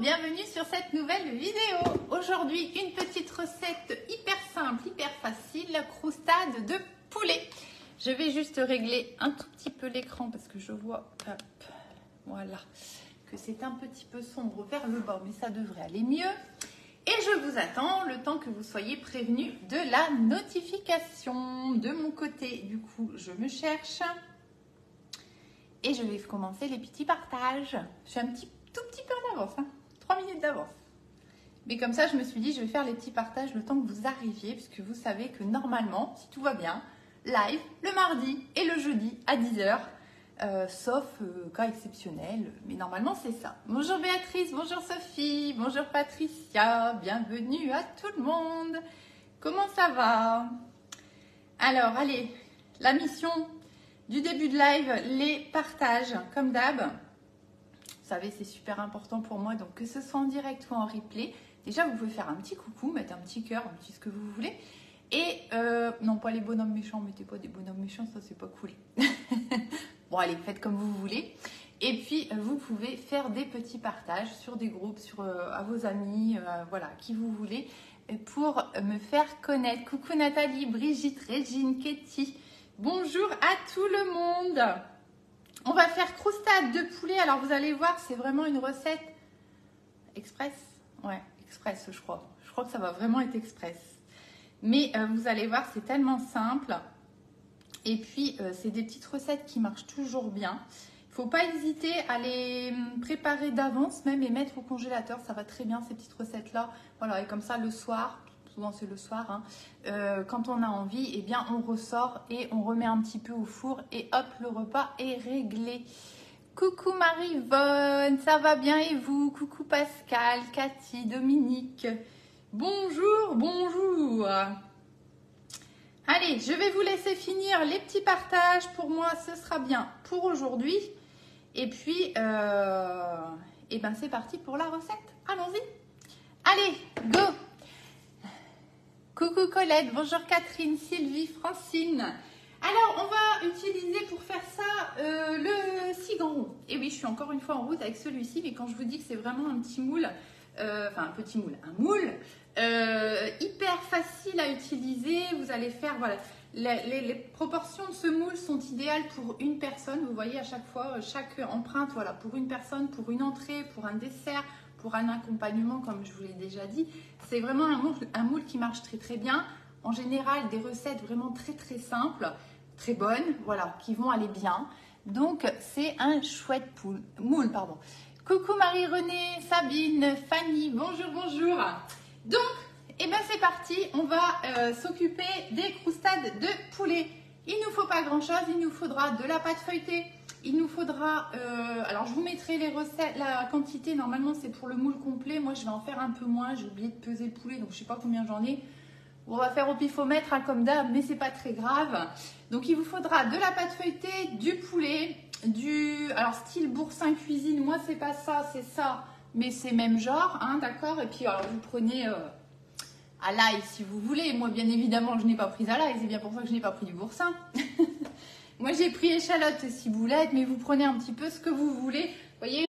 bienvenue sur cette nouvelle vidéo. Aujourd'hui, une petite recette hyper simple, hyper facile, la croustade de poulet. Je vais juste régler un tout petit peu l'écran parce que je vois, hop, voilà, que c'est un petit peu sombre vers le bas, mais ça devrait aller mieux. Et je vous attends le temps que vous soyez prévenus de la notification. De mon côté, du coup, je me cherche. Et je vais commencer les petits partages. Je suis tout petit peu en avance, 3 minutes d'avance. Mais comme ça, je me suis dit, je vais faire les petits partages le temps que vous arriviez, puisque vous savez que normalement, si tout va bien, live le mardi et le jeudi à 10 h, sauf cas exceptionnel. Mais normalement, c'est ça. Bonjour Béatrice, bonjour Sophie, bonjour Patricia, bienvenue à tout le monde. Comment ça va? Alors, allez, la mission du début de live, les partages, comme d'hab. Vous savez, c'est super important pour moi, donc que ce soit en direct ou en replay. Déjà, vous pouvez faire un petit coucou, mettre un petit cœur, un petit ce que vous voulez. Et, non, pas les bonhommes méchants, mettez pas des bonhommes méchants, ça c'est pas cool. Bon, allez, faites comme vous voulez. Et puis, vous pouvez faire des petits partages sur des groupes, à vos amis, voilà, qui vous voulez, pour me faire connaître. Coucou Nathalie, Brigitte, Régine, Katie. Bonjour à tout le monde. On va faire croustade de poulet. Alors vous allez voir, c'est vraiment une recette express. Ouais, express je crois. Je crois que ça va vraiment être express. Mais vous allez voir, c'est tellement simple. Et puis, c'est des petites recettes qui marchent toujours bien. Il ne faut pas hésiter à les préparer d'avance même et mettre au congélateur. Ça va très bien ces petites recettes-là. Voilà, et comme ça le soir... Souvent c'est le soir, quand on a envie, eh bien on ressort et on remet un petit peu au four et hop, le repas est réglé. Coucou Marie-Vonne, ça va bien et vous? Coucou Pascal, Cathy, Dominique. Bonjour, bonjour. Allez, je vais vous laisser finir les petits partages. Pour moi, ce sera bien pour aujourd'hui. Et puis, eh ben c'est parti pour la recette. Allons-y. Allez, go! Coucou Colette, bonjour Catherine, Sylvie, Francine. Alors, on va utiliser pour faire ça le cigron. Et oui, je suis encore une fois en route avec celui-ci, mais quand je vous dis que c'est vraiment un petit moule, enfin un petit moule, un moule hyper facile à utiliser. Vous allez faire, voilà, les proportions de ce moule sont idéales pour une personne. Vous voyez à chaque fois, chaque empreinte, voilà, pour une personne, pour une entrée, pour un dessert, pour un accompagnement, comme je vous l'ai déjà dit. C'est vraiment un moule qui marche très très bien. En général, des recettes vraiment très très simples, très bonnes, voilà, qui vont aller bien. Donc, c'est un chouette moule, pardon. Coucou Marie-Renée, Sabine, Fanny, bonjour, bonjour. Donc, eh ben c'est parti, on va s'occuper des croustades de poulet. Il ne nous faut pas grand chose, il nous faudra de la pâte feuilletée. Il nous faudra, alors je vous mettrai les recettes, la quantité, normalement c'est pour le moule complet, moi je vais en faire un peu moins, j'ai oublié de peser le poulet, donc je ne sais pas combien j'en ai. On va faire au pifomètre comme d'hab, mais c'est pas très grave. Donc il vous faudra de la pâte feuilletée, du poulet, alors style boursin cuisine, moi c'est pas ça, c'est ça, mais c'est même genre, d'accord. Et puis alors vous prenez à l'ail si vous voulez, moi bien évidemment je n'ai pas pris à l'ail, c'est bien pour ça que je n'ai pas pris du boursin. Moi, j'ai pris échalote, ciboulette, mais vous prenez un petit peu ce que vous voulez. Vous voyez,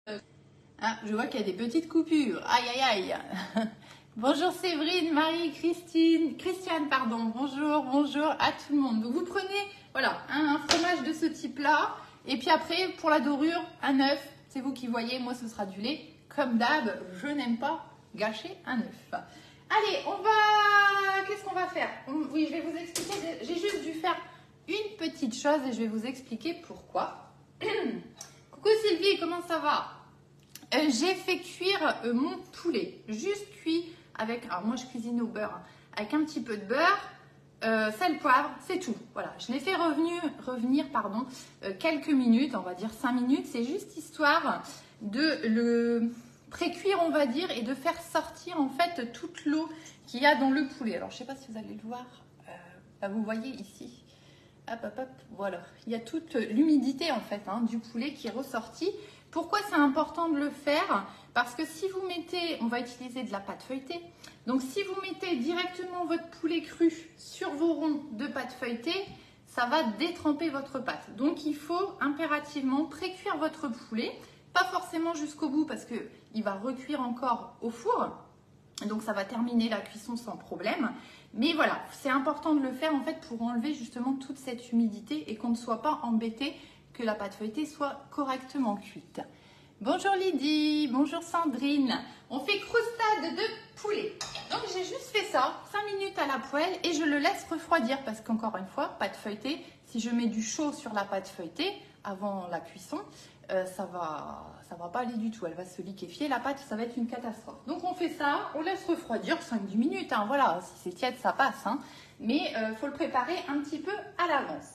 je vois qu'il y a des petites coupures. Aïe, aïe, aïe. Bonjour Séverine, Marie, Christiane, pardon. Bonjour, bonjour à tout le monde. Donc, vous prenez, voilà, un fromage de ce type-là. Et puis après, pour la dorure, un œuf. C'est vous qui voyez, moi, ce sera du lait. Comme d'hab, je n'aime pas gâcher un œuf. Allez, qu'est-ce qu'on va faire? Oui, je vais vous expliquer. J'ai juste dû faire une petite chose et je vais vous expliquer pourquoi. Coucou Sylvie, comment ça va? J'ai fait cuire mon poulet, juste cuit avec, alors moi je cuisine au beurre, avec un petit peu de beurre, sel, poivre, c'est tout. Voilà, je l'ai fait revenir quelques minutes, on va dire 5 minutes. C'est juste histoire de le pré-cuire, on va dire, et de faire sortir en fait toute l'eau qu'il y a dans le poulet. Alors je ne sais pas si vous allez le voir, là, vous voyez ici. Hop, hop, hop, voilà. Il y a toute l'humidité en fait du poulet qui est ressortie. Pourquoi c'est important de le faire? Parce que si vous mettez, on va utiliser de la pâte feuilletée. Donc si vous mettez directement votre poulet cru sur vos ronds de pâte feuilletée, ça va détremper votre pâte. Donc il faut impérativement pré-cuire votre poulet. pas forcément jusqu'au bout parce qu'il va recuire encore au four. Donc ça va terminer la cuisson sans problème. Mais voilà, c'est important de le faire en fait pour enlever justement toute cette humidité et qu'on ne soit pas embêté que la pâte feuilletée soit correctement cuite. Bonjour Lydie, bonjour Sandrine. On fait croustade de poulet. Donc j'ai juste fait ça, 5 minutes à la poêle et je le laisse refroidir parce qu'encore une fois, pâte feuilletée, si je mets du chaud sur la pâte feuilletée avant la cuisson, ça va pas aller du tout, elle va se liquéfier, la pâte, ça va être une catastrophe. Donc on fait ça, on laisse refroidir 5-10 minutes, hein, voilà, si c'est tiède, ça passe, hein, mais il faut le préparer un petit peu à l'avance.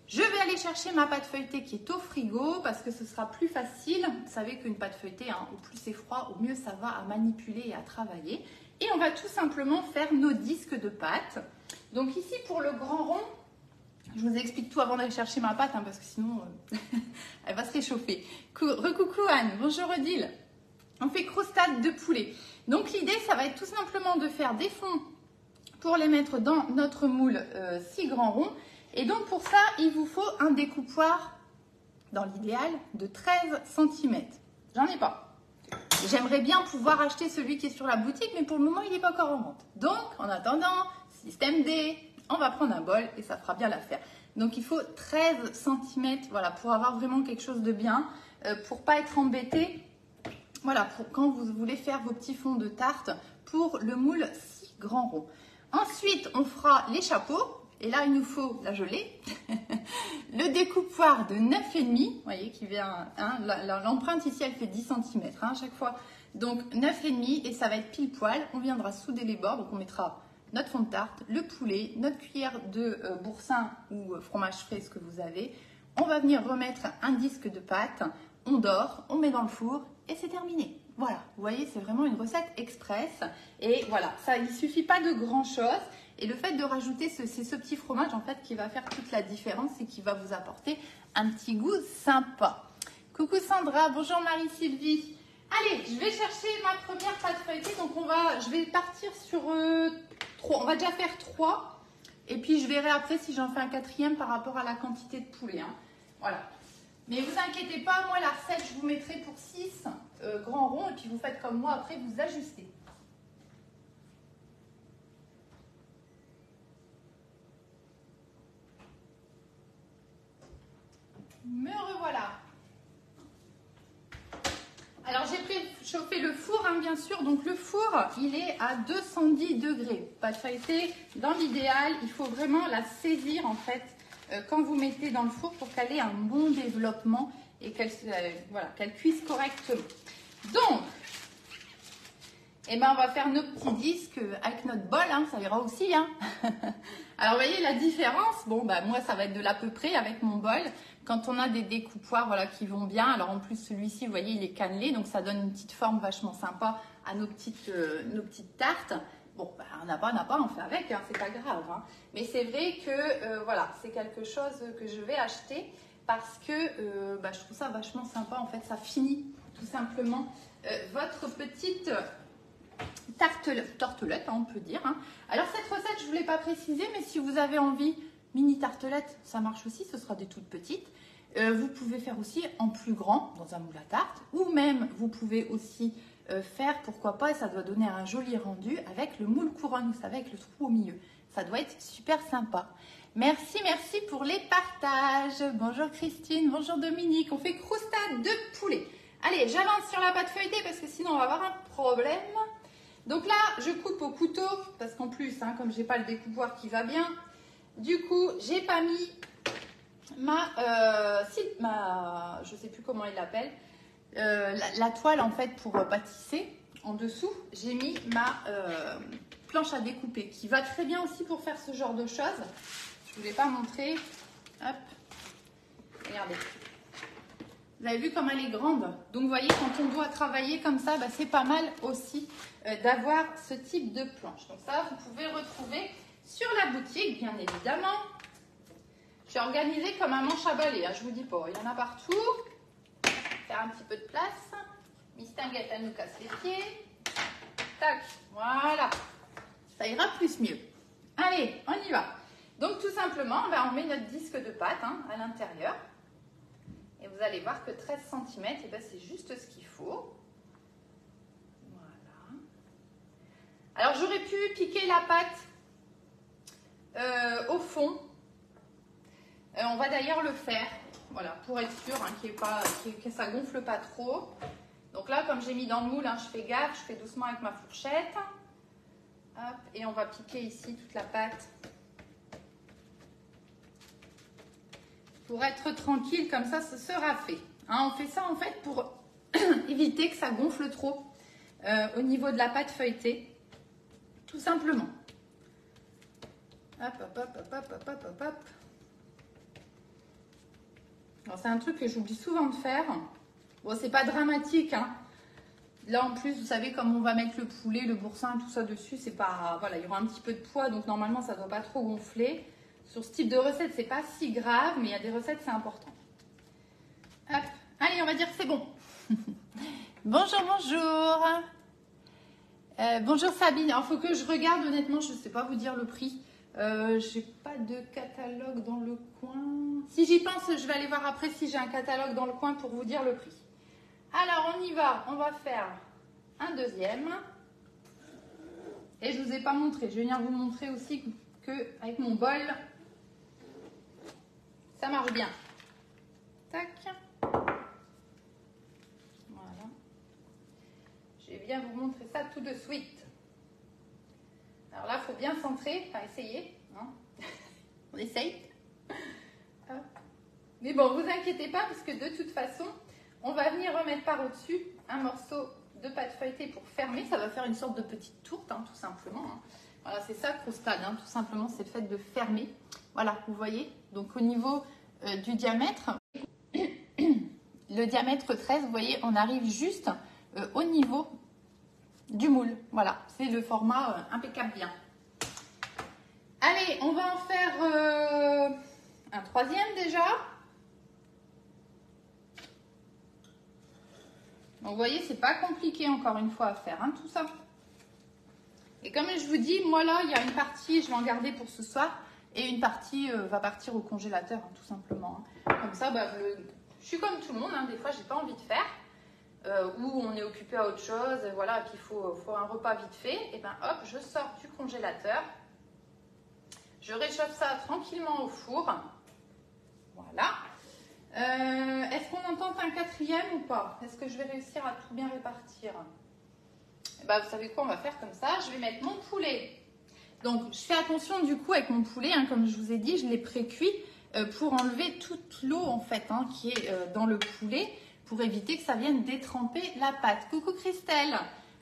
Je vais aller chercher ma pâte feuilletée qui est au frigo parce que ce sera plus facile. Vous savez qu'une pâte feuilletée, hein, au plus c'est froid, au mieux ça va à manipuler et à travailler. Et on va tout simplement faire nos disques de pâte. Donc ici pour le grand rond, je vous explique tout avant d'aller chercher ma pâte hein, parce que sinon elle va se réchauffer. Recoucou Anne, bonjour Odile. On fait croustade de poulet. Donc l'idée ça va être tout simplement de faire des fonds pour les mettre dans notre moule 6 grands ronds. Et donc pour ça, il vous faut un découpoir, dans l'idéal, de 13 cm. J'en ai pas. J'aimerais bien pouvoir acheter celui qui est sur la boutique, mais pour le moment, il n'est pas encore en vente. Donc, en attendant, système D, on va prendre un bol et ça fera bien l'affaire. Donc il faut 13 cm, voilà, pour avoir vraiment quelque chose de bien, pour pas être embêté. Voilà, pour quand vous voulez faire vos petits fonds de tarte pour le moule 6 grands ronds. Ensuite, on fera les chapeaux. Et là, il nous faut la gelée, le découpoir de 9,5, vous voyez, qui vient, hein, l'empreinte ici, elle fait 10 cm hein, à chaque fois. Donc 9,5 et ça va être pile poil. On viendra souder les bords, donc on mettra notre fond de tarte, le poulet, notre cuillère de boursin ou fromage frais, ce que vous avez. On va venir remettre un disque de pâte, on dore, on met dans le four et c'est terminé. Voilà, vous voyez, c'est vraiment une recette express. Et voilà, ça, il ne suffit pas de grand chose. Et le fait de rajouter ce petit fromage, en fait, qui va faire toute la différence et qui va vous apporter un petit goût sympa. Coucou Sandra, bonjour Marie-Sylvie. Allez, je vais chercher ma première pâte feuilletée. Donc, je vais partir sur 3. On va déjà faire 3. Et puis, je verrai après si j'en fais un 4e par rapport à la quantité de poulet. Hein. Voilà. Mais vous inquiétez pas, moi, la recette, je vous mettrai pour 6 grands ronds. Et puis, vous faites comme moi, après, vous ajustez. Me revoilà. Alors j'ai préchauffé le four, hein, bien sûr. Donc le four, il est à 210 degrés. Pâte feuilletée, dans l'idéal, il faut vraiment la saisir en fait quand vous mettez dans le four pour qu'elle ait un bon développement et qu'elle voilà, qu'elle cuise correctement. Donc, eh ben, on va faire nos petits disques avec notre bol, hein, ça ira aussi. Hein. Alors, vous voyez la différence. Bon, bah, moi, ça va être de l'à peu près avec mon bol. Quand on a des découpoirs voilà, qui vont bien, alors en plus, celui-ci, vous voyez, il est cannelé, donc ça donne une petite forme vachement sympa à nos petites tartes. Bon, bah, on n'a pas, on fait avec, hein, c'est pas grave. Hein. Mais c'est vrai que, voilà, c'est quelque chose que je vais acheter parce que bah, je trouve ça vachement sympa. En fait, ça finit tout simplement votre petite tartelette, hein, on peut dire. Hein. Alors cette recette, je ne vous l'ai pas précisé, mais si vous avez envie, mini tartelette, ça marche aussi, ce sera des toutes petites. Vous pouvez faire aussi en plus grand, dans un moule à tarte, ou même vous pouvez aussi faire, pourquoi pas, et ça doit donner un joli rendu avec le moule couronne, vous savez, avec le trou au milieu. Ça doit être super sympa. Merci pour les partages. Bonjour Christine, bonjour Dominique. On fait croustade de poulet. Allez, j'avance sur la pâte feuilletée parce que sinon on va avoir un problème. Donc là, je coupe au couteau parce qu'en plus, hein, comme j'ai pas le découpoir qui va bien, du coup, j'ai pas mis je sais plus comment il l'appelle, la toile en fait pour pâtisser en dessous. J'ai mis ma planche à découper qui va très bien aussi pour faire ce genre de choses. Je vous l'ai pas montré. Hop, regardez. Vous avez vu comme elle est grande. Donc, vous voyez, quand on doit travailler comme ça, bah, c'est pas mal aussi d'avoir ce type de planche. Donc, ça, vous pouvez retrouver sur la boutique, bien évidemment. Je suis organisée comme un manche à balai, hein, je vous dis pas. Il y en a partout. Faire un petit peu de place. Miss Tinguette, elle nous casse les pieds. Tac, voilà. Ça ira plus mieux. Allez, on y va. Donc, tout simplement, bah, on met notre disque de pâte hein, à l'intérieur. Et vous allez voir que 13 cm, et ben c'est juste ce qu'il faut. Voilà. Alors j'aurais pu piquer la pâte au fond. On va d'ailleurs le faire, voilà, pour être sûr hein, que ça gonfle pas trop. Donc là, comme j'ai mis dans le moule, hein, je fais gaffe, je fais doucement avec ma fourchette. Hop, et on va piquer ici toute la pâte. Pour être tranquille, comme ça, ce sera fait. Hein, on fait ça en fait pour éviter que ça gonfle trop au niveau de la pâte feuilletée. Tout simplement. Hop, hop, hop, hop, hop, hop, hop, hop. Alors c'est un truc que j'oublie souvent de faire. Bon, c'est pas dramatique, hein. Là en plus, vous savez, comme on va mettre le poulet, le boursin, tout ça dessus, c'est pas... Voilà, il y aura un petit peu de poids, donc normalement ça doit pas trop gonfler. Sur ce type de recette, c'est pas si grave, mais il y a des recettes, c'est important. Hop, allez, on va dire que c'est bon. Bonjour, bonjour. Bonjour Sabine. Alors, faut que je regarde, honnêtement, je sais pas vous dire le prix. J'ai pas de catalogue dans le coin. Si j'y pense, je vais aller voir après si j'ai un catalogue dans le coin pour vous dire le prix. Alors, on y va. On va faire un deuxième. Et je vous ai pas montré. Je vais venir vous montrer aussi que avec mon bol, ça marche bien. Tac. Voilà. Je vais bien vous montrer ça tout de suite. Alors là, il faut bien centrer, enfin essayer. Hein. On essaye. Mais bon, vous inquiétez pas, parce que de toute façon, on va venir remettre par au-dessus un morceau de pâte feuilletée pour fermer. Ça va faire une sorte de petite tourte, hein, tout simplement. Hein. Voilà, c'est ça, croustade, hein, tout simplement, c'est le fait de fermer. Voilà, vous voyez. Donc au niveau du diamètre, le diamètre 13, vous voyez, on arrive juste au niveau du moule. Voilà, c'est le format impeccable bien. Allez, on va en faire un troisième déjà. Donc, vous voyez, c'est pas compliqué encore une fois à faire, hein, tout ça. Et comme je vous dis, moi là, il y a une partie, je vais en garder pour ce soir, et une partie va partir au congélateur, hein, tout simplement. Hein. Comme ça, bah, je suis comme tout le monde, hein, des fois, j'ai pas envie de faire. Ou on est occupé à autre chose, et voilà, et qu'il faut un repas vite fait, et ben hop, je sors du congélateur, je réchauffe ça tranquillement au four, voilà. Est-ce qu'on entend un quatrième ou pas? Est-ce que je vais réussir à tout bien répartir? Et ben, vous savez quoi, on va faire comme ça, je vais mettre mon poulet. Donc, je fais attention du coup avec mon poulet, hein, comme je vous ai dit, je l'ai pré-cuit pour enlever toute l'eau en fait hein, qui est dans le poulet, pour éviter que ça vienne détremper la pâte. Coucou Christelle,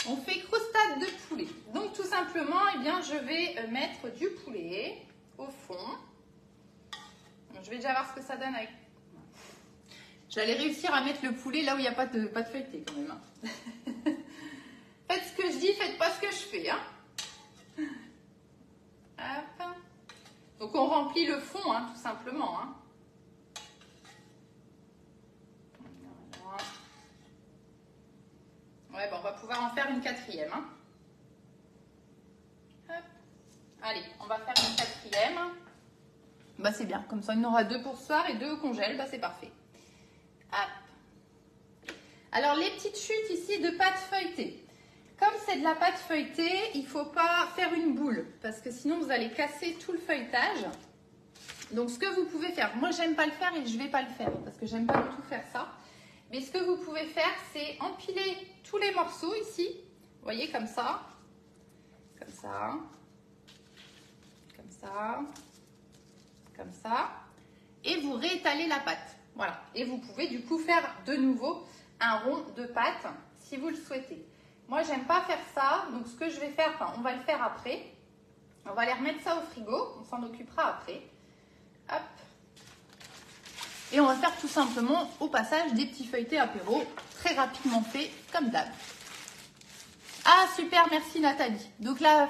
on fait croustade de poulet. Donc tout simplement, eh bien, je vais mettre du poulet au fond. Je vais déjà voir ce que ça donne avec... J'allais réussir à mettre le poulet là où il n'y a pas de feuilleté quand même. Hein. Faites ce que je dis, faites pas ce que je fais. Hein. Hop. Donc on remplit le fond, hein, tout simplement. Hein. Ouais, bon, on va pouvoir en faire une quatrième. Hein. Hop. Allez, on va faire une quatrième. Bah, c'est bien, comme ça, il y en aura 2 pour ce soir et 2 au congèle. Bah, c'est parfait. Hop. Alors, les petites chutes ici de pâte feuilletée. Comme c'est de la pâte feuilletée, il ne faut pas faire une boule parce que sinon, vous allez casser tout le feuilletage. Donc, ce que vous pouvez faire, moi, j'aime pas le faire et je ne vais pas le faire parce que j'aime pas du tout faire ça. Mais ce que vous pouvez faire, c'est empiler tous les morceaux ici. Vous voyez, comme ça. Comme ça. Comme ça. Comme ça. Et vous réétalez la pâte. Voilà. Et vous pouvez du coup faire de nouveau un rond de pâte si vous le souhaitez. Moi, j'aime pas faire ça. Donc, ce que je vais faire, enfin, on va le faire après. On va aller remettre ça au frigo. On s'en occupera après. Hop. Et on va faire tout simplement au passage des petits feuilletés apéro, très rapidement fait comme d'hab. Ah super, merci Nathalie. Donc la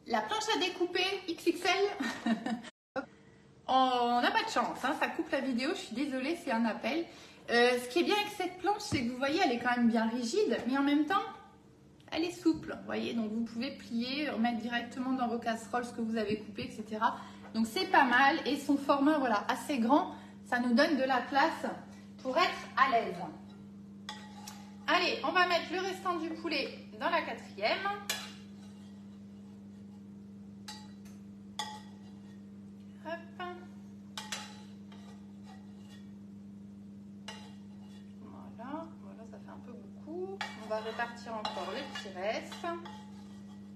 planche à découper XXL, on n'a pas de chance, hein, ça coupe la vidéo, je suis désolée, c'est un appel. Ce qui est bien avec cette planche, c'est que vous voyez, elle est quand même bien rigide, mais en même temps, elle est souple. Vous voyez, donc vous pouvez plier, remettre directement dans vos casseroles ce que vous avez coupé, etc. Donc c'est pas mal et son format voilà assez grand, Ça nous donne de la place pour être à l'aise. Allez, on va mettre le restant du poulet dans la 4e. Hop. Voilà, ça fait un peu beaucoup. On va répartir encore les petits restes.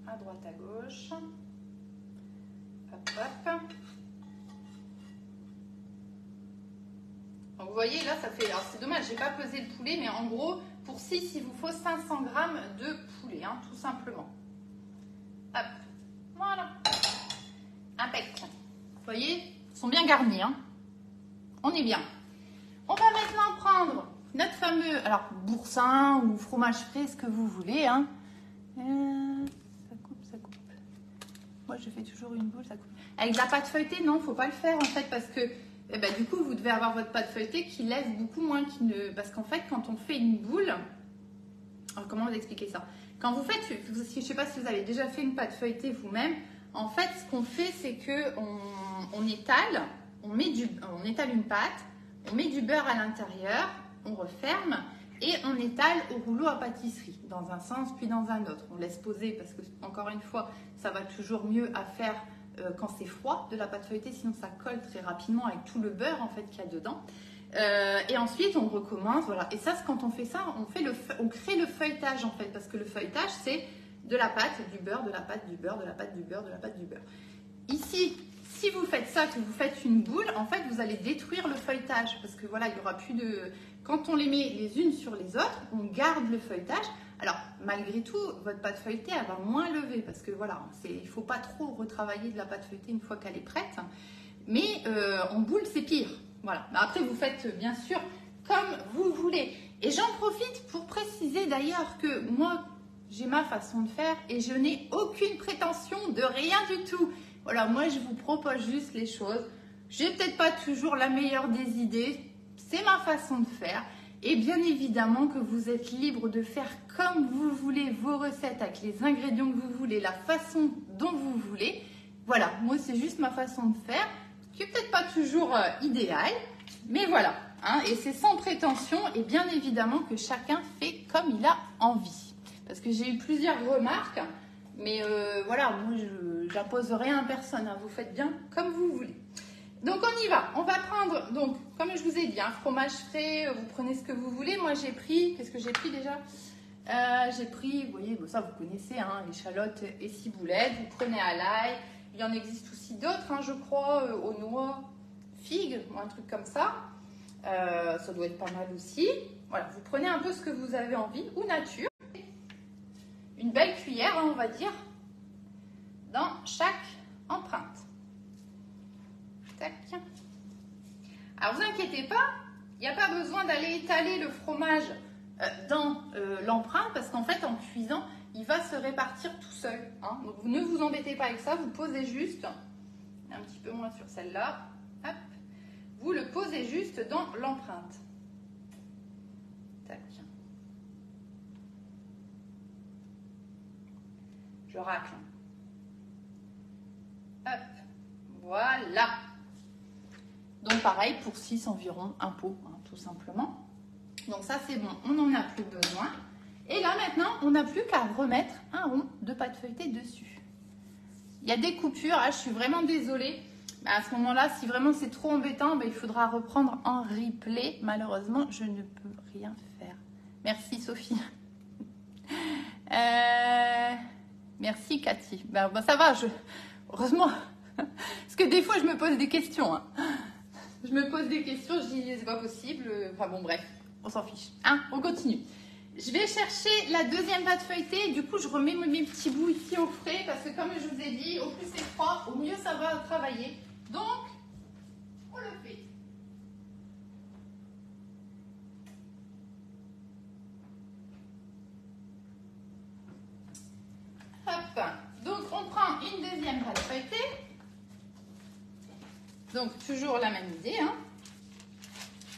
À droite, à gauche. Hop, hop. Donc vous voyez, là, ça fait... Alors, c'est dommage, j'ai pas pesé le poulet, mais en gros, pour 6, il vous faut 500 g de poulet, hein, tout simplement. Hop. Voilà. Impec. Vous voyez, ils sont bien garnis, hein. On est bien. On va maintenant prendre notre fameux, alors, boursin ou fromage frais, ce que vous voulez, hein. Ça coupe, ça coupe. Moi, je fais toujours une boule, ça coupe. Avec de la pâte feuilletée, non, faut pas le faire, en fait, parce que eh ben, du coup, vous devez avoir votre pâte feuilletée qui lève beaucoup moins parce qu'en fait, quand on fait une boule, alors comment vous expliquer ça? Quand vous faites, je ne sais pas si vous avez déjà fait une pâte feuilletée vous-même, en fait, ce qu'on fait, c'est que on étale, on étale une pâte, on met du beurre à l'intérieur, on referme et on étale au rouleau à pâtisserie, dans un sens puis dans un autre. On laisse poser parce que, encore une fois, ça va toujours mieux à faire quand c'est froid de la pâte feuilletée, sinon ça colle très rapidement avec tout le beurre en fait qu'il y a dedans. Et ensuite on recommence, voilà. Et ça, quand on fait ça, on crée le feuilletage en fait, parce que le feuilletage c'est de la pâte, du beurre, de la pâte, du beurre, de la pâte, du beurre, de la pâte, du beurre. Ici, si vous faites ça, que vous faites une boule, en fait vous allez détruire le feuilletage, parce que voilà, il n'y aura plus de... Quand on les met les unes sur les autres, on garde le feuilletage. Alors, malgré tout, votre pâte feuilletée, elle va moins lever parce que voilà, il ne faut pas trop retravailler de la pâte feuilletée une fois qu'elle est prête. Mais en boule, c'est pire. Voilà. Après, vous faites bien sûr comme vous voulez. Et j'en profite pour préciser d'ailleurs que moi, j'ai ma façon de faire et je n'ai aucune prétention de rien du tout. Voilà, moi, je vous propose juste les choses. Je n'ai peut-être pas toujours la meilleure des idées. C'est ma façon de faire. Et bien évidemment que vous êtes libre de faire comme vous voulez vos recettes avec les ingrédients que vous voulez, la façon dont vous voulez. Voilà, moi c'est juste ma façon de faire, qui n'est peut-être pas toujours idéale, mais voilà. Hein, et c'est sans prétention et bien évidemment que chacun fait comme il a envie. Parce que j'ai eu plusieurs remarques, mais voilà, moi je n'impose rien à personne, hein, vous faites bien comme vous voulez. Donc on y va, on va prendre, donc comme je vous ai dit, un fromage frais, vous prenez ce que vous voulez. Moi j'ai pris, qu'est-ce que j'ai pris déjà? J'ai pris, vous voyez, bon, ça vous connaissez, hein, échalotes et ciboulettes, vous prenez à l'ail. Il y en existe aussi d'autres, hein, je crois, aux noix, figues, ou un truc comme ça. Ça doit être pas mal aussi. Voilà, vous prenez un peu ce que vous avez envie, ou nature. Une belle cuillère, hein, on va dire, dans chaque empreinte. Tac. Alors, vous inquiétez pas, il n'y a pas besoin d'aller étaler le fromage dans l'empreinte parce qu'en fait, en cuisant, il va se répartir tout seul. Hein. Donc, vous ne vous embêtez pas avec ça, vous posez juste, un petit peu moins sur celle-là, hop, vous le posez juste dans l'empreinte. Tac. Je racle. Hop, voilà. Donc pareil pour 6 environ, un pot, hein, tout simplement. Donc ça c'est bon, on n'en a plus besoin. Et là maintenant, on n'a plus qu'à remettre un rond de pâte feuilletée dessus. Il y a des coupures, ah, je suis vraiment désolée. À ce moment-là, si vraiment c'est trop embêtant, il faudra reprendre en replay. Malheureusement, je ne peux rien faire. Merci Sophie. Merci Cathy. Ça va, heureusement. Parce que des fois, je me pose des questions. Hein. Je me pose des questions, je dis c'est pas possible. Enfin bon, bref, on s'en fiche. Hein, on continue. Je vais chercher la deuxième pâte feuilletée. Du coup, je remets mes petits bouts ici au frais parce que comme je vous ai dit, au plus c'est froid, au mieux ça va travailler. Donc, on le fait. Hop. Donc, on prend une deuxième pâte feuilletée. Donc, toujours la même idée. Hein.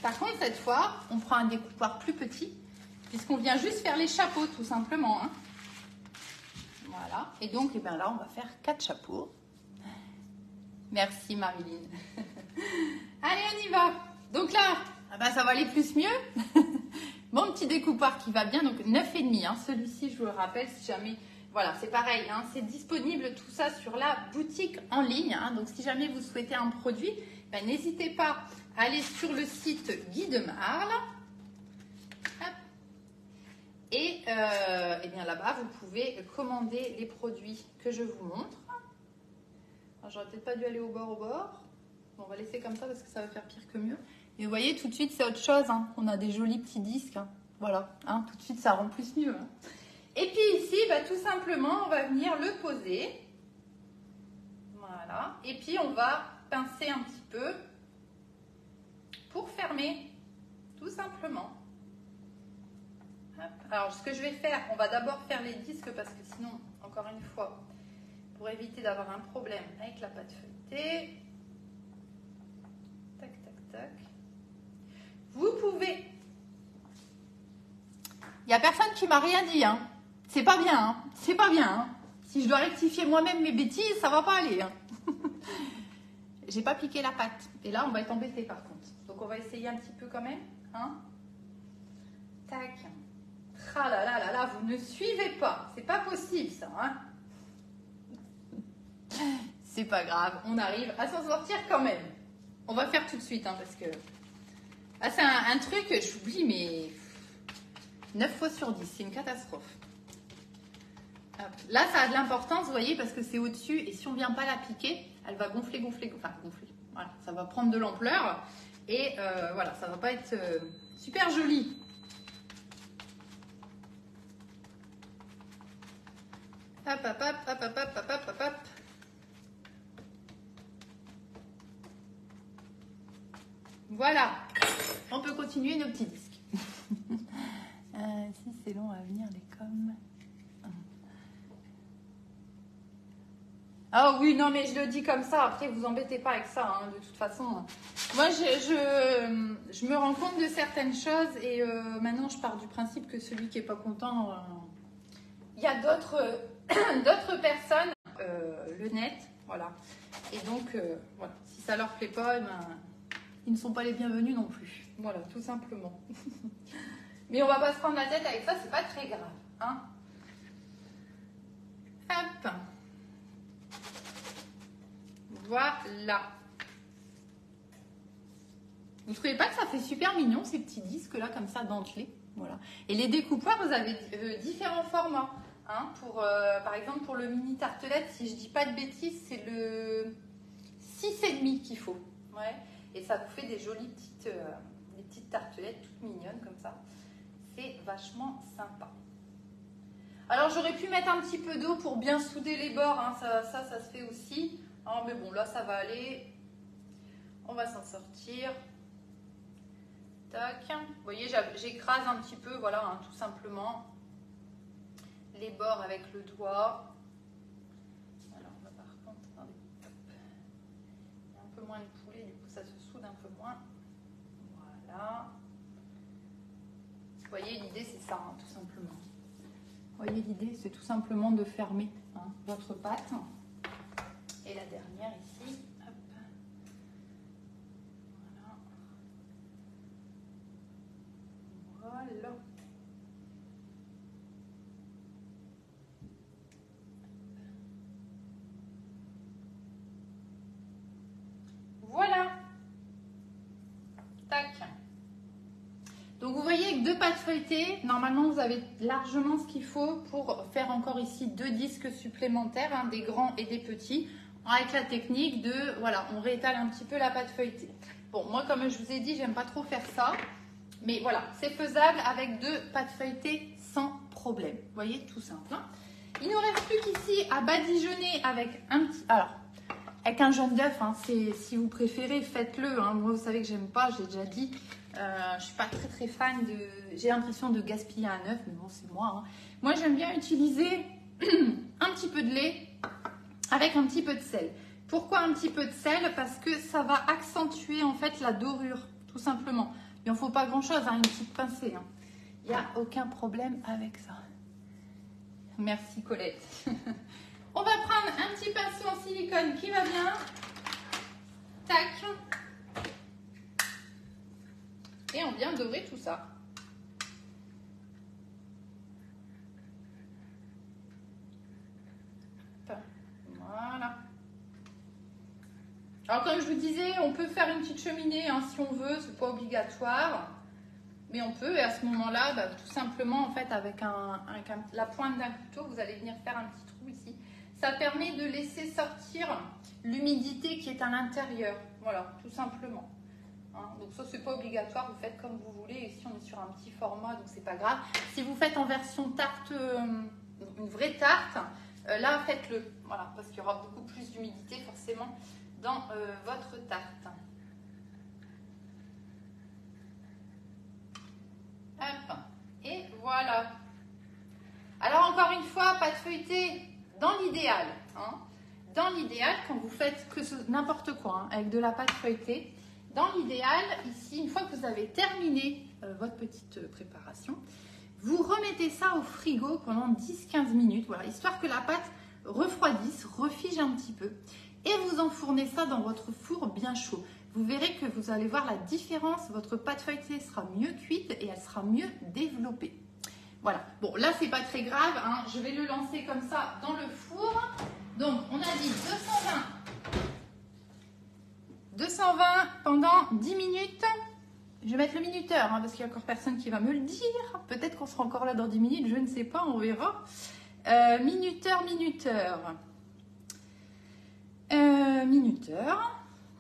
Par contre, cette fois, on prend un découpoir plus petit, puisqu'on vient juste faire les chapeaux, tout simplement. Hein. Voilà. Et donc, eh bien là, on va faire 4 chapeaux. Merci, Marilyn. Allez, on y va. Donc là, ah ben, ça va aller plus mieux. Mon petit découpeur qui va bien, donc 9,5. Hein. Celui-ci, je vous le rappelle, si jamais... Voilà, c'est pareil, hein, c'est disponible tout ça sur la boutique en ligne. Hein. Donc, si jamais vous souhaitez un produit, ben, n'hésitez pas à aller sur le site Guy de Marle. Et bien là-bas, vous pouvez commander les produits que je vous montre. J'aurais peut-être pas dû aller au bord. Bon, on va laisser comme ça parce que ça va faire pire que mieux. Et vous voyez, tout de suite, c'est autre chose. Hein. On a des jolis petits disques. Hein. Voilà, hein, tout de suite, ça rend plus mieux. Hein. Et puis ici, bah, tout simplement, on va venir le poser. Voilà. Et puis, on va pincer un petit peu pour fermer, tout simplement. Hop. Alors, ce que je vais faire, on va d'abord faire les disques parce que sinon, encore une fois, pour éviter d'avoir un problème avec la pâte feuilletée. Tac, tac, tac. Vous pouvez... Il n'y a personne qui m'a rien dit, hein. C'est pas bien, hein. C'est pas bien, hein. Si je dois rectifier moi-même mes bêtises, ça va pas aller, hein. J'ai pas piqué la pâte. Et là, on va être embêté par contre. Donc, on va essayer un petit peu quand même, hein. Tac. Ah là là là là, vous ne suivez pas. C'est pas possible, ça, hein. C'est pas grave, on arrive à s'en sortir quand même. On va faire tout de suite, hein, parce que... Ah, c'est un truc, j'oublie, mais... 9 fois sur 10, c'est une catastrophe. Hop. Là, ça a de l'importance, vous voyez, parce que c'est au-dessus. Et si on ne vient pas la piquer, elle va gonfler. Enfin, gonfler. Voilà, ça va prendre de l'ampleur. Et voilà, ça ne va pas être super joli. Hop, hop, hop, hop, hop, hop, hop, hop, hop. Voilà, on peut continuer nos petits disques. Si c'est long à venir, les coms. Ah oui, non, mais je le dis comme ça. Après, vous embêtez pas avec ça, hein, de toute façon. Moi, je me rends compte de certaines choses et maintenant, je pars du principe que celui qui est pas content, il y a d'autres personnes, le net, voilà. Et donc, voilà, si ça leur plaît pas, ben, ils ne sont pas les bienvenus non plus. Voilà, tout simplement. Mais on va pas se prendre la tête avec ça, c'est pas très grave, hein. Hop. Voilà. Vous trouvez pas que ça fait super mignon ces petits disques là comme ça dentelés? Voilà. Et les découpeurs, vous avez différents formats. Hein, par exemple pour le mini tartelette, si je dis pas de bêtises, c'est le 6,5 qu'il faut. Ouais. Et ça vous fait des jolies petites tartelettes toutes mignonnes comme ça. C'est vachement sympa. Alors j'aurais pu mettre un petit peu d'eau pour bien souder les bords. Hein, ça se fait aussi. Oh, mais bon, là, ça va aller. On va s'en sortir. Tac. Vous voyez, j'écrase un petit peu, voilà, hein, tout simplement. Les bords avec le doigt. Alors, là, par contre, attendez. Il y a un peu moins de poulet, du coup, ça se soude un peu moins. Voilà. Vous voyez, l'idée, c'est ça, hein, tout simplement. Vous voyez, l'idée, c'est tout simplement de fermer hein, votre pâte. Et la dernière ici, hop. Voilà. Voilà. Voilà. Tac. Donc vous voyez, avec 2 pâtes feuilletées, normalement vous avez largement ce qu'il faut pour faire encore ici 2 disques supplémentaires, hein, des grands et des petits. Avec la technique de, voilà, on réétale un petit peu la pâte feuilletée. Bon, moi, comme je vous ai dit, j'aime pas trop faire ça. Mais voilà, c'est faisable avec 2 pâtes feuilletées sans problème. Vous voyez, tout simple. Hein. Il ne nous reste plus qu'ici à badigeonner avec un petit... Alors, avec un jaune d'œuf, hein, si vous préférez, faites-le. Hein. Moi, vous savez que j'aime pas, j'ai déjà dit. Je suis pas très fan de... J'ai l'impression de gaspiller un œuf, mais bon, c'est moi. Hein. Moi, j'aime bien utiliser un petit peu de lait avec un petit peu de sel. Pourquoi un petit peu de sel? Parce que ça va accentuer en fait la dorure, tout simplement. Il n'en faut pas grand-chose, hein, une petite pincée. Hein. Il n'y a aucun problème avec ça. Merci Colette. On va prendre un petit pinceau en silicone qui va bien. Tac. Et on vient dorer tout ça. Voilà. Alors comme je vous disais, on peut faire une petite cheminée hein, si on veut, c'est pas obligatoire. Mais on peut, et à ce moment-là, bah, tout simplement, en fait, avec la pointe d'un couteau, vous allez venir faire un petit trou ici. Ça permet de laisser sortir l'humidité qui est à l'intérieur. Voilà, tout simplement. Hein, donc ça, c'est pas obligatoire, vous faites comme vous voulez. Ici, on est sur un petit format, donc c'est pas grave. Si vous faites en version tarte, une vraie tarte, là, faites-le. Voilà, parce qu'il y aura beaucoup plus d'humidité, forcément, dans votre tarte. Hop, et voilà. Alors encore une fois, pâte feuilletée dans l'idéal. Hein, dans l'idéal, quand vous faites n'importe quoi hein, avec de la pâte feuilletée, dans l'idéal, ici, une fois que vous avez terminé votre petite préparation, vous remettez ça au frigo pendant 10-15 minutes, voilà, histoire que la pâte refroidisse, refige un petit peu. Et vous enfournez ça dans votre four bien chaud. Vous verrez que vous allez voir la différence. Votre pâte feuilletée sera mieux cuite et elle sera mieux développée. Voilà. Bon, là, c'est pas très grave. Hein. Je vais le lancer comme ça dans le four. Donc, on a dit 220 pendant 10 minutes. Je vais mettre le minuteur hein, parce qu'il n'y a encore personne qui va me le dire. Peut-être qu'on sera encore là dans 10 minutes. Je ne sais pas. On verra. Minuteur. Minuteur.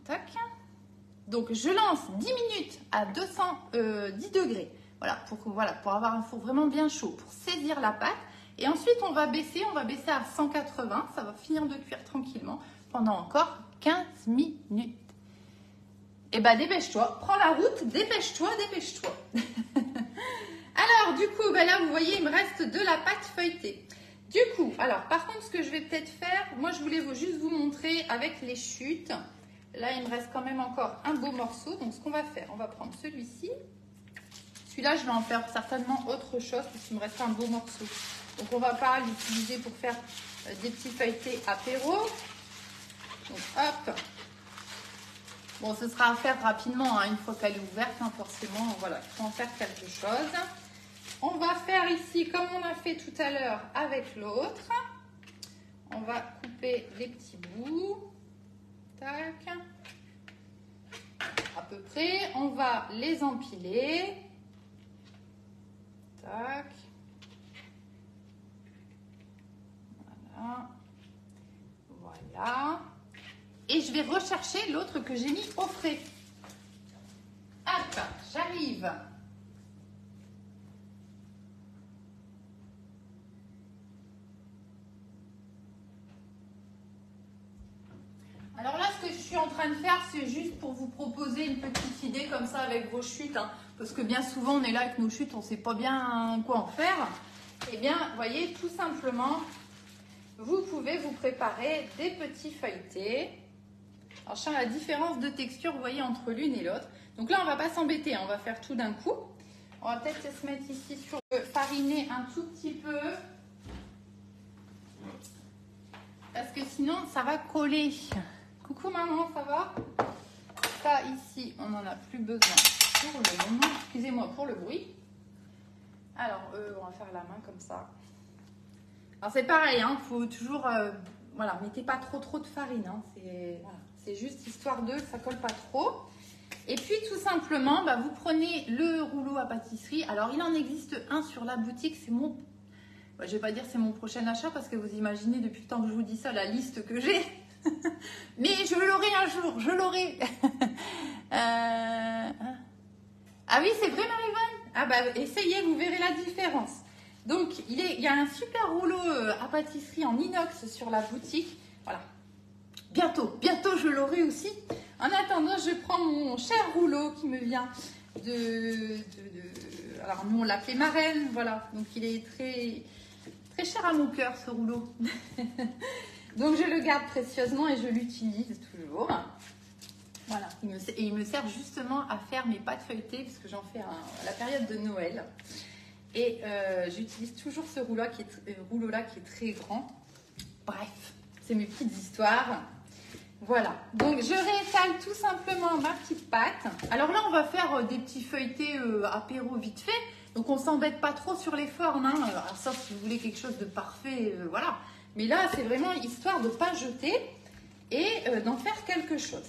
Tac. Donc, je lance 10 minutes à 210 degrés. Voilà pour avoir un four vraiment bien chaud, pour saisir la pâte. Et ensuite, on va baisser à 180. Ça va finir de cuire tranquillement pendant encore 15 minutes. Et bah, dépêche-toi. Prends la route, dépêche-toi. Alors, du coup, bah là, vous voyez, il me reste de la pâte feuilletée. Du coup, alors, par contre, ce que je vais peut-être faire, moi, je voulais juste vous montrer avec les chutes. Là, il me reste quand même encore un beau morceau. Donc, ce qu'on va faire, on va prendre celui-ci. Celui-là, je vais en faire certainement autre chose parce qu'il me reste un beau morceau. Donc, on ne va pas l'utiliser pour faire des petits feuilletés apéro. Donc, hop. Bon, ce sera à faire rapidement, hein, une fois qu'elle est ouverte, hein, forcément. Voilà, il faut en faire quelque chose. On va faire ici, comme on a fait tout à l'heure avec l'autre. On va couper les petits bouts. Tac. À peu près. On va les empiler. Tac. Voilà. Voilà. Et je vais rechercher l'autre que j'ai mis au frais. Hop, j'arrive. Alors là, ce que je suis en train de faire, c'est juste pour vous proposer une petite idée comme ça avec vos chutes. Hein, parce que bien souvent, on est là avec nos chutes, on ne sait pas bien quoi en faire. Eh bien, vous voyez, tout simplement, vous pouvez vous préparer des petits feuilletés. Alors, je sens la différence de texture, vous voyez, entre l'une et l'autre. Donc là, on ne va pas s'embêter, hein, on va faire tout d'un coup. On va peut-être se mettre ici sur le fariner un tout petit peu. Parce que sinon, ça va coller. Coucou maman, ça va? Ça ici, on n'en a plus besoin pour le moment. Excusez-moi pour le bruit. Alors, on va faire la main comme ça. Alors c'est pareil, hein, faut toujours, voilà, mettez pas trop de farine. Hein, c'est juste histoire de, ça colle pas trop. Et puis tout simplement, bah, vous prenez le rouleau à pâtisserie. Alors il en existe un sur la boutique, c'est mon... je vais pas dire c'est mon prochain achat parce que vous imaginez depuis le temps que je vous dis ça, la liste que j'ai. Mais je l'aurai un jour, je l'aurai. Ah oui, c'est vrai Marie-Vonne. Ah bah essayez, vous verrez la différence. Donc il y a un super rouleau à pâtisserie en inox sur la boutique. Voilà. Bientôt je l'aurai aussi. En attendant, je prends mon cher rouleau qui me vient alors nous on l'appelait Marraine, voilà. Donc il est très cher à mon cœur ce rouleau. Donc je le garde précieusement et je l'utilise toujours. Voilà, il me sert justement à faire mes pâtes feuilletées parce que j'en fais à la période de Noël. Et j'utilise toujours ce rouleau-là qui est très grand. Bref, c'est mes petites histoires. Voilà, donc je réétale tout simplement ma petite pâte. Alors là, on va faire des petits feuilletés apéro vite fait. Donc on s'embête pas trop sur les formes, hein. Alors, sauf si vous voulez quelque chose de parfait, voilà. Mais là, c'est vraiment histoire de ne pas jeter et d'en faire quelque chose.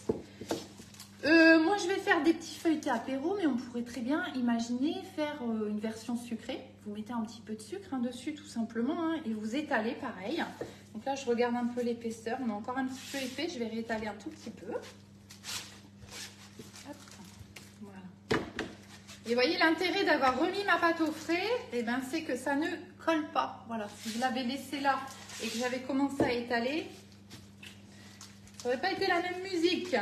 Moi, je vais faire des petits feuilletés apéro, mais on pourrait très bien imaginer faire une version sucrée. Vous mettez un petit peu de sucre dessus, tout simplement, hein, et vous étalez pareil. Donc là, je regarde un peu l'épaisseur. On est encore un petit peu épais. Je vais réétaler un tout petit peu. Hop. Voilà. Et vous voyez, l'intérêt d'avoir remis ma pâte au frais, eh ben, c'est que ça ne colle pas. Voilà. Si je l'avais laissé là et que j'avais commencé à étaler, ça n'aurait pas été la même musique.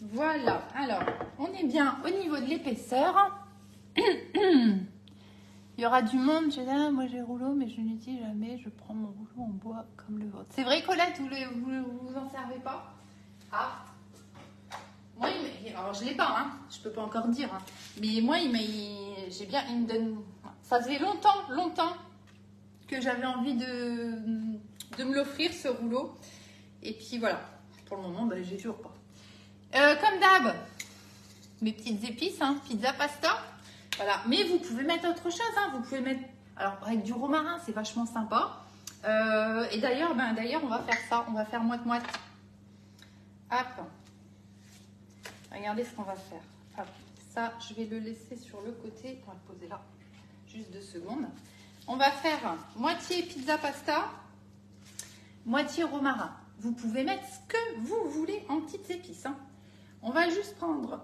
Voilà, alors, on est bien au niveau de l'épaisseur. Il y aura du monde, je dis, ah, moi j'ai rouleau, mais je n'utilise jamais, je prends mon rouleau en bois comme le vôtre. C'est vrai, Colette, vous en servez pas? Ah, moi, alors je l'ai pas, hein, je peux pas encore dire, hein, mais moi, il me donne, ça faisait longtemps que j'avais envie de me l'offrir, ce rouleau. Et puis voilà, pour le moment, ben, j'ai toujours pas. Comme d'hab, mes petites épices, hein, pizza pasta. Voilà, mais vous pouvez mettre autre chose, hein. Vous pouvez mettre, alors avec du romarin, c'est vachement sympa. Et d'ailleurs, on va faire ça, on va faire moite-moite. Hop. Regardez ce qu'on va faire. Hop. Ça, je vais le laisser sur le côté. On va le poser là, juste 2 secondes. On va faire moitié pizza pasta, moitié romarin. Vous pouvez mettre ce que vous voulez en petites épices, hein. On va juste prendre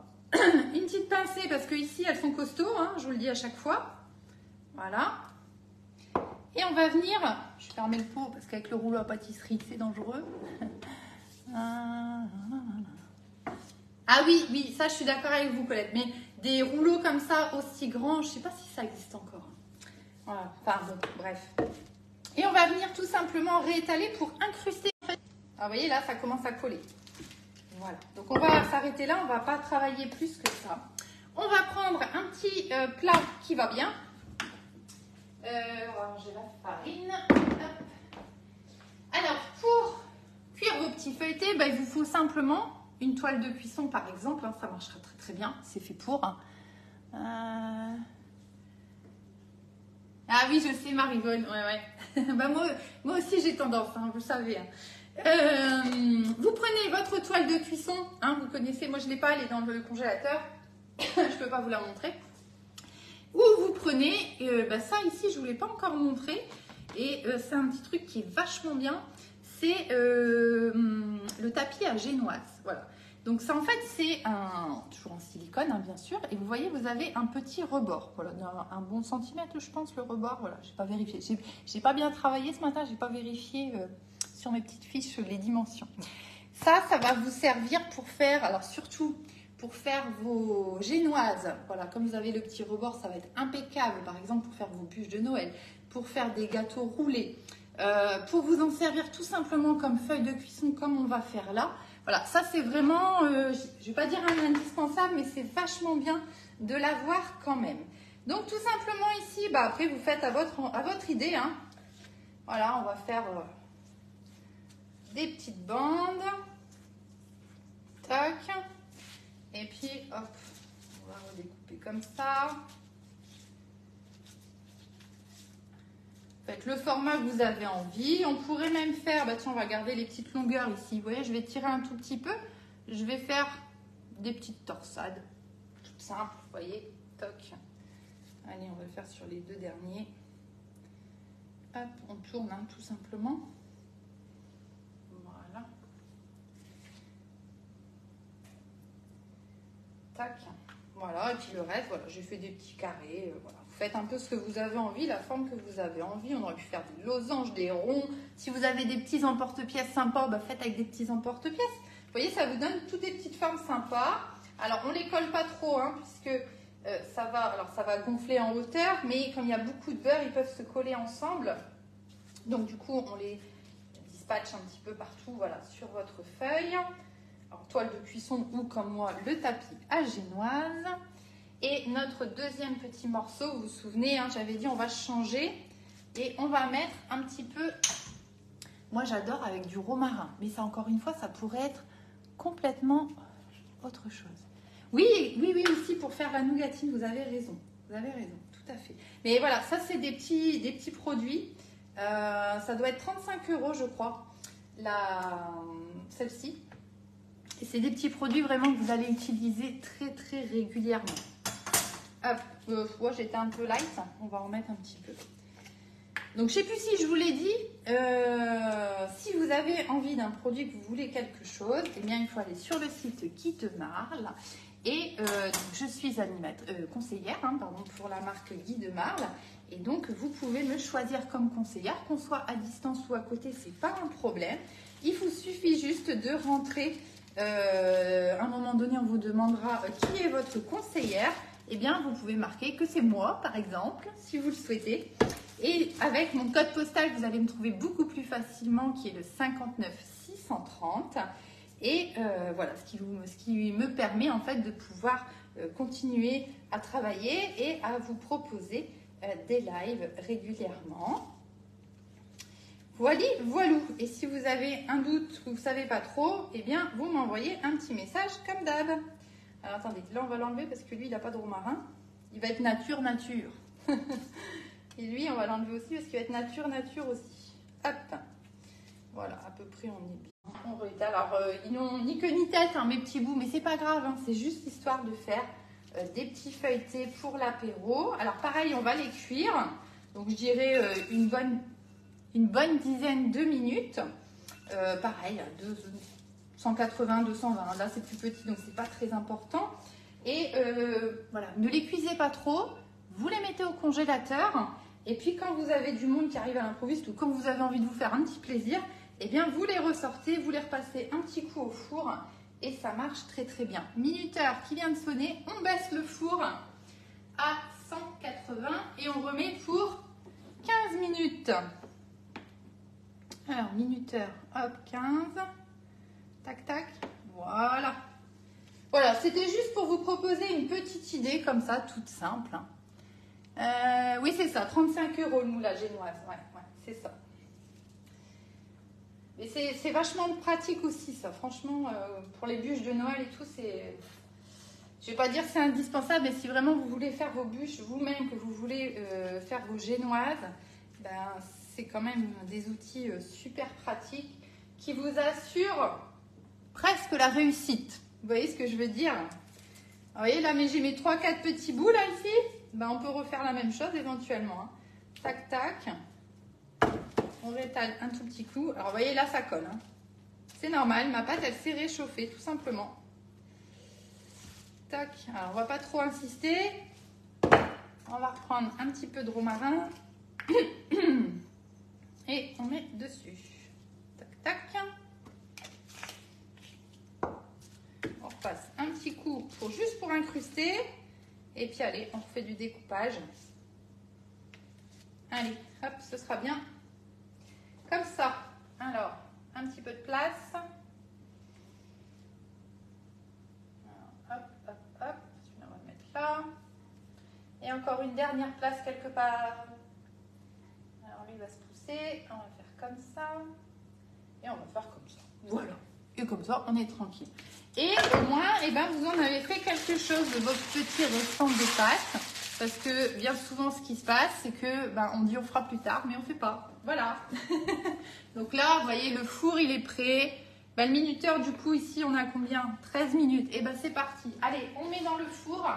une petite pincée parce que ici elles sont costauds, hein, je vous le dis à chaque fois. Voilà. Et on va venir, je vais fermer le pot parce qu'avec le rouleau à pâtisserie c'est dangereux. Ah oui, ça je suis d'accord avec vous, Colette, mais des rouleaux comme ça aussi grands, je ne sais pas si ça existe encore. Voilà, enfin bon, bref. Et on va venir tout simplement réétaler pour incruster. Alors, vous voyez là, ça commence à coller. Voilà, donc on va s'arrêter là, on ne va pas travailler plus que ça. On va prendre un petit plat qui va bien. On va ranger la farine. Hop. Alors, pour cuire vos petits feuilletés, il vous faut simplement une toile de cuisson par exemple. Ça marchera très très bien, c'est fait pour. Ah oui, je sais, Marivonne. Ouais. Moi aussi j'ai tendance, hein, vous savez. Hein. Vous prenez votre toile de cuisson, hein, vous connaissez, moi je ne l'ai pas, elle est dans le congélateur, je ne peux pas vous la montrer. Ou vous prenez, ça ici je ne vous l'ai pas encore montré, et c'est un petit truc qui est vachement bien, c'est le tapis à génoise, voilà. Donc ça en fait c'est toujours en silicone, hein, bien sûr, et vous voyez vous avez un petit rebord, voilà, un bon centimètre je pense le rebord, voilà, j'ai pas vérifié, j'ai pas bien travaillé ce matin, j'ai pas vérifié sur mes petites fiches les dimensions. Ça va vous servir pour faire, alors surtout pour faire vos génoises, voilà, comme vous avez le petit rebord, ça va être impeccable, par exemple pour faire vos bûches de Noël, pour faire des gâteaux roulés, pour vous en servir tout simplement comme feuille de cuisson, comme on va faire là. Voilà, ça c'est vraiment, je ne vais pas dire un indispensable, mais c'est vachement bien de l'avoir quand même. Donc tout simplement ici, après vous faites à votre idée, hein. Voilà, on va faire des petites bandes, tac, et puis hop, on va redécouper comme ça. Faites le format que vous avez envie. On pourrait même faire, tiens, on va garder les petites longueurs ici. Vous voyez, je vais tirer un tout petit peu. Je vais faire des petites torsades. Tout simple, vous voyez. Toc. Allez, on va le faire sur les 2 derniers. Hop, on tourne tout simplement. Voilà. Tac. Voilà, et puis le reste, voilà, j'ai fait des petits carrés, voilà. Vous faites un peu ce que vous avez envie, la forme que vous avez envie. On aurait pu faire des losanges, des ronds. Si vous avez des petits emporte-pièces sympas, faites avec des petits emporte-pièces. Vous voyez, ça vous donne toutes des petites formes sympas. Alors, on les colle pas trop, hein, puisque ça va gonfler en hauteur, mais comme il y a beaucoup de beurre, ils peuvent se coller ensemble. Donc, du coup, on les dispatche un petit peu partout, voilà, sur votre feuille. Alors, toile de cuisson ou comme moi, le tapis à génoise. Et notre deuxième petit morceau, vous vous souvenez, hein, j'avais dit on va changer et on va mettre un petit peu Moi, j'adore avec du romarin. Mais ça, encore une fois, ça pourrait être complètement autre chose. Oui, oui, oui, aussi pour faire la nougatine, vous avez raison. Vous avez raison, tout à fait. Mais voilà, ça, c'est des petits produits. Ça doit être 35 € je crois, celle-ci. Et c'est des petits produits vraiment que vous allez utiliser très, très régulièrement. Hop, moi, j'étais un peu light. On va en mettre un petit peu. Donc, je ne sais plus si je vous l'ai dit, si vous avez envie d'un produit, que vous voulez quelque chose, eh bien, il faut aller sur le site Guy de Marle. Et je suis conseillère pour la marque Guy de Marle. Et donc, vous pouvez me choisir comme conseillère, qu'on soit à distance ou à côté, ce n'est pas un problème. Il vous suffit juste de rentrer, à un moment donné, on vous demandera qui est votre conseillère. Eh bien, vous pouvez marquer que c'est moi, par exemple, si vous le souhaitez. Et avec mon code postal, vous allez me trouver beaucoup plus facilement, qui est le 59 630. Et voilà, ce qui me permet en fait de pouvoir continuer à travailler et à vous proposer des lives régulièrement. Voilà, voilou. Et si vous avez un doute, que vous ne savez pas trop, eh bien, vous m'envoyez un petit message comme d'hab. Alors attendez, là on va l'enlever parce que lui, il n'a pas de romarin. Il va être nature. Et lui, on va l'enlever aussi parce qu'il va être nature aussi. Hop. Voilà, à peu près, on est bien. Alors, ils n'ont ni queue ni tête, mes petits bouts, mais c'est pas grave. C'est juste histoire de faire des petits feuilletés pour l'apéro. Alors, pareil, on va les cuire. Donc, je dirais une bonne dizaine de minutes. Pareil, à 180, 220. Là, c'est plus petit, donc c'est pas très important. Et voilà, ne les cuisez pas trop. Vous les mettez au congélateur. Et puis, quand vous avez du monde qui arrive à l'improviste ou quand vous avez envie de vous faire un petit plaisir, eh bien, vous les ressortez, vous les repassez un petit coup au four et ça marche très très bien. Minuteur qui vient de sonner, on baisse le four à 180 et on remet pour 15 minutes. Alors, minuteur, hop, 15. Tac, tac, voilà. Voilà, c'était juste pour vous proposer une petite idée comme ça, toute simple. Oui, c'est ça, 35 € le moule à génoise, ouais, c'est ça. Et c'est vachement pratique aussi, ça. Franchement, pour les bûches de Noël et tout, c'est... Je vais pas dire c'est indispensable, mais si vraiment vous voulez faire vos bûches vous-même, que vous voulez faire vos génoises, ben, c'est quand même des outils super pratiques qui vous assurent presque la réussite. Vous voyez ce que je veux dire? Alors, vous voyez, là, mais j'ai mes 3-4 petits bouts, là, ici. Ben, on peut refaire la même chose éventuellement. Tac, tac. On rétale un tout petit coup. Alors, vous voyez, là, ça colle. C'est normal. Ma pâte, elle s'est réchauffée, tout simplement. Tac. Alors, on va pas trop insister. On va reprendre un petit peu de romarin. Et on met dessus. Tac, tac. On repasse un petit coup juste pour incruster. Et puis, allez, on refait du découpage. Allez, hop, ce sera bien. Comme ça. Alors, un petit peu de place. Alors, hop, hop, hop. On va le mettre là. Et encore une dernière place quelque part. Alors, lui va se pousser. On va faire comme ça. Et on va faire comme ça. Voilà. Et comme ça, on est tranquille. Et au moins, eh ben, vous en avez fait quelque chose de votre petit restant de pâte. Parce que bien souvent, ce qui se passe, c'est que on dit on fera plus tard, mais on ne fait pas. Voilà. Donc là, vous voyez, le four, il est prêt. Le minuteur, du coup, ici, on a combien? 13 minutes. Et c'est parti. Allez, on met dans le four.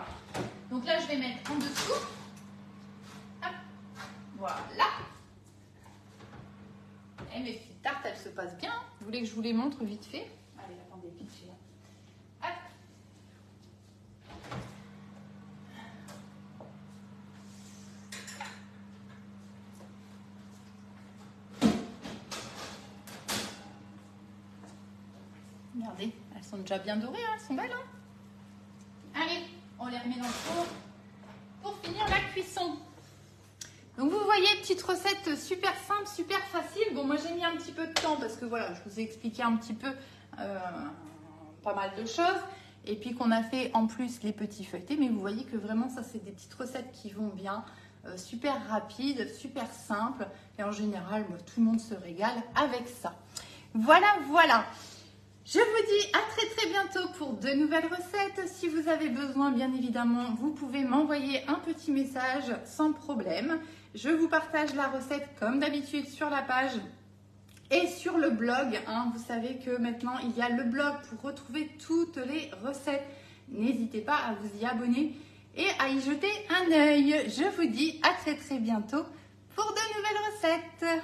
Donc là, je vais mettre en dessous. Hop. Voilà. Et mes petites tartes, elles se passent bien. Vous voulez que je vous les montre vite fait? Allez, attendez, vite fait. Hop. Regardez, elles sont déjà bien dorées, elles sont belles. Allez, on les remet dans le four pour finir la cuisson. Donc vous voyez, petite recette super simple, super facile. Bon, moi j'ai mis un petit peu de temps parce que voilà, je vous ai expliqué un petit peu pas mal de choses. Et puis qu'on a fait en plus les petits feuilletés. Mais vous voyez que vraiment ça, c'est des petites recettes qui vont bien. super rapide, super simple. Et en général, tout le monde se régale avec ça. Voilà, voilà. Je vous dis à très très bientôt pour de nouvelles recettes. Si vous avez besoin, bien évidemment, vous pouvez m'envoyer un petit message sans problème. Je vous partage la recette comme d'habitude sur la page et sur le blog. Vous savez que maintenant, il y a le blog pour retrouver toutes les recettes. N'hésitez pas à vous y abonner et à y jeter un œil. Je vous dis à très très bientôt pour de nouvelles recettes.